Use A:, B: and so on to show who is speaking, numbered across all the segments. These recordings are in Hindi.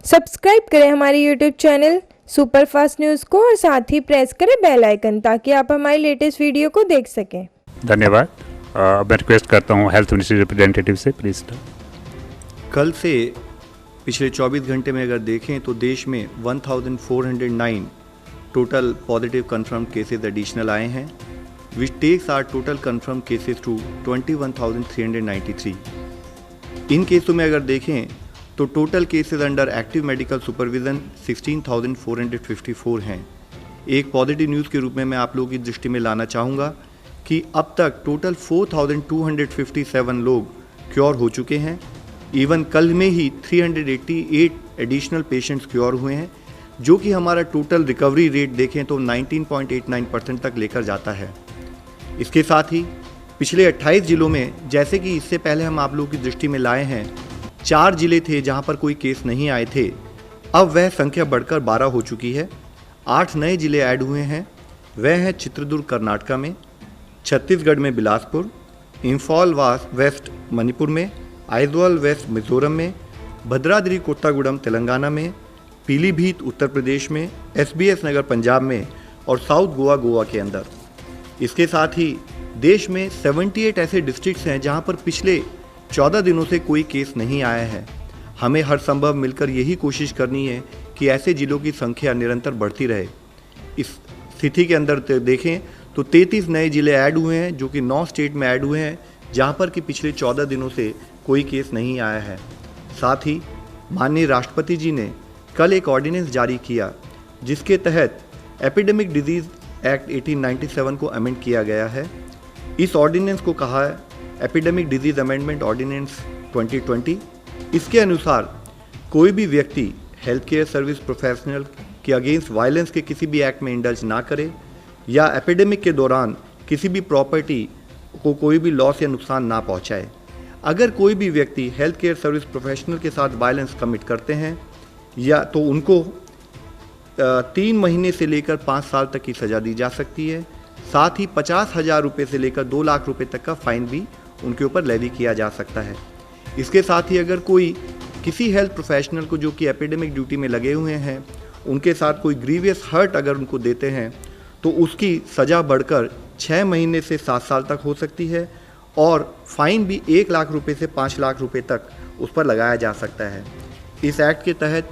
A: सब्सक्राइब करें हमारे YouTube चैनल सुपरफास्ट न्यूज़ को और साथ ही प्रेस करें बेल आइकन ताकि आप हमारी लेटेस्ट वीडियो को देख सकें।
B: धन्यवाद। मैं रिक्वेस्ट करता हूँ हेल्थ मिनिस्ट्री रिप्रेजेंटेटिव से प्लीज़।
C: कल से पिछले 24 घंटे में अगर देखें तो देश में 1409 total positive confirm cases additional आए हैं, which takes our total confirm cases to 21,393। इन केसों में अगर देखें तो total cases under active medical supervision 16,454 हैं। एक पॉजिटिव न्यूज़ के रूप में मैं आप लोगों की दृष्टि में लाना चाहूँगा कि अब तक टोटल 4,257 लोग क्योर हो चुके हैं। इवन कल में ही 388 एडिशनल पेशेंट्स क्योर हुए हैं, जो कि हमारा टोटल रिकवरी रेट देखें तो 19.89% तक लेकर जाता है। इसके साथ ही पिछले 28 जिलों में, जैसे कि इससे पहले हम आप लोगों की दृष्टि में लाए हैं, 4 जिले थे जहां पर कोई केस नहीं आए थे, अब वह संख्या बढ़कर 12 हो चुकी है। 8 नए जिले ऐड हुए हैं, वह हैं चित्रदुर्ग कर्नाटका में, छत्तीसगढ़ में बिलासपुर, इम्फॉल वेस्ट मणिपुर में, आइजवाल वेस्ट मिजोरम में, भद्राद्री कोट्टागुड़म तेलंगाना में, पीलीभीत उत्तर प्रदेश में, SBS नगर पंजाब में और साउथ गोवा के अंदर। इसके साथ ही देश में 78 ऐसे डिस्ट्रिक्ट्स हैं जहां पर पिछले 14 दिनों से कोई केस नहीं आया है। हमें हर संभव मिलकर यही कोशिश करनी है कि ऐसे जिलों की संख्या निरंतर बढ़ती रहे। इस स्थिति के अंदर देखें तो 33 नए जिले ऐड हुए हैं, जो कि 9 स्टेट में ऐड हुए हैं जहां पर कि पिछले 14 दिनों से कोई केस नहीं आया है। साथ ही माननीय राष्ट्रपति जी ने कल एक ऑर्डिनेंस जारी किया, जिसके तहत एपिडेमिक डिजीज़ एक्ट 1897 को अमेंड किया गया है। इस ऑर्डिनेंस को कहा है एपिडेमिक डिजीज़ अमेंडमेंट ऑर्डिनेंस 2020। इसके अनुसार कोई भी व्यक्ति हेल्थ केयर सर्विस प्रोफेशनल के अगेंस्ट वायलेंस के किसी भी एक्ट में इंडल्ज ना करे या एपिडेमिक के दौरान किसी भी प्रॉपर्टी को कोई भी लॉस या नुकसान ना पहुंचाए। अगर कोई भी व्यक्ति हेल्थ केयर सर्विस प्रोफेशनल के साथ वायलेंस कमिट करते हैं या तो उनको 3 महीने से लेकर 5 साल तक की सज़ा दी जा सकती है। साथ ही 50,000 रुपये से लेकर 2 लाख रुपये तक का फाइन भी उनके ऊपर लेवी किया जा सकता है। इसके साथ ही अगर कोई किसी हेल्थ प्रोफेशनल को जो कि एपिडेमिक ड्यूटी में लगे हुए हैं, उनके साथ कोई ग्रीवियस हर्ट अगर उनको देते हैं तो उसकी सज़ा बढ़कर 6 महीने से 7 साल तक हो सकती है और फाइन भी 1 लाख रुपये से 5 लाख रुपये तक उस पर लगाया जा सकता है। इस एक्ट के तहत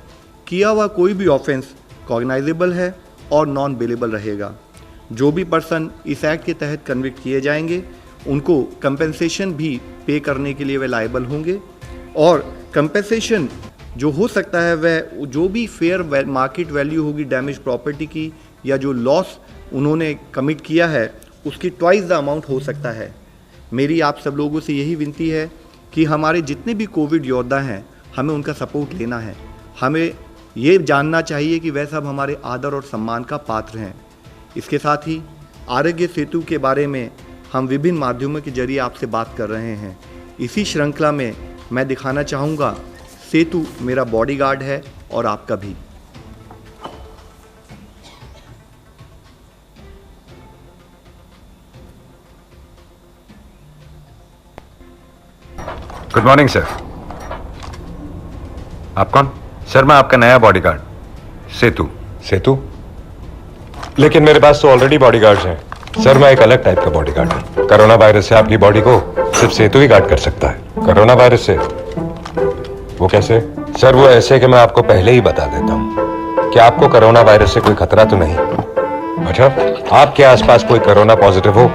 C: किया हुआ कोई भी ऑफेंस कॉग्नाइजेबल है और नॉन बेलेबल रहेगा। जो भी पर्सन इस एक्ट के तहत कन्विक्ट किए जाएंगे उनको कंपेंसेशन भी पे करने के लिए वे लायबल होंगे और कंपेंसेशन जो हो सकता है वह जो भी फेयर मार्केट वैल्यू होगी डैमेज प्रॉपर्टी की या जो लॉस उन्होंने कमिट किया है उसकी ट्वाइस द अमाउंट हो सकता है। मेरी आप सब लोगों से यही विनती है कि हमारे जितने भी कोविड योद्धा हैं हमें उनका सपोर्ट लेना है। हमें ये जानना चाहिए कि वह सब हमारे आदर और सम्मान का पात्र हैं। इसके साथ ही आरोग्य सेतु के बारे में हम विभिन्न माध्यमों के जरिए आपसे बात कर रहे हैं। इसी श्रृंखला में मैं दिखाना चाहूँगा सेतु मेरा बॉडीगार्ड है और आपका भी।
D: Good morning sir. आप कौन? सर मैं आपका नया बॉडीगार्ड सेतु। सेतु? लेकिन मेरे पास तो ऑलरेडी बॉडीगार्ड्स हैं। सर मैं एक अलग टाइप का बॉडीगार्ड हूँ। कोरोना वायरस से आपकी बॉडी को सिर्फ सेतु ही गार्ड कर सकता है। कोरोना वायरस से? वो कैसे? सर वो ऐसे कि मैं आपको पहले ही बता देता हूँ कि आपको कोरोना वायरस से कोई खतरा तो नहीं। अच्छा, आपके आसपास कोई कोरोना पॉजिटिव हो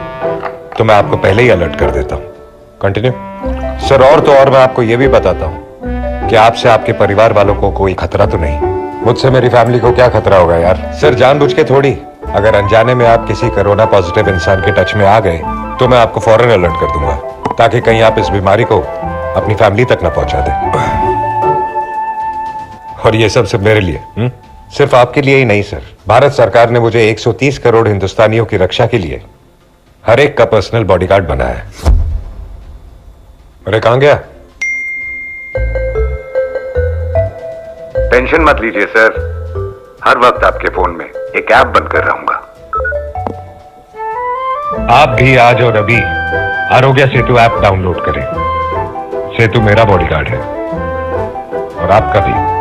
D: तो मैं आपको पहले ही अलर्ट कर देता हूँ। कंटिन्यू। सर और तो और मैं आपको ये भी बताता हूँ कि आपसे आपके परिवार वालों को कोई खतरा तो नहीं। मुझसे मेरी फैमिली को क्या खतरा होगा यार? सर जानबूझ के थोड़ी। अगर अनजाने में आप किसी कोरोना पॉजिटिव इंसान के टच में आ गए तो मैं आपको फौरन अलर्ट कर दूंगा ताकि कहीं आप इस बीमारी को अपनी फैमिली तक ना पहुंचा दें। और ये सब मेरे लिए सिर्फ आपके लिए ही नहीं सर। भारत सरकार ने मुझे 130 करोड़ हिंदुस्तानियों की रक्षा के लिए हर एक का पर्सनल बॉडीगार्ड बनाया है। अरे कहां गया? टेंशन मत लीजिए सर, हर वक्त आपके फोन में एक ऐप बनकर रहूंगा। आप भी आज और अभी आरोग्य सेतु ऐप डाउनलोड करें। सेतु मेरा बॉडीगार्ड है और आपका भी।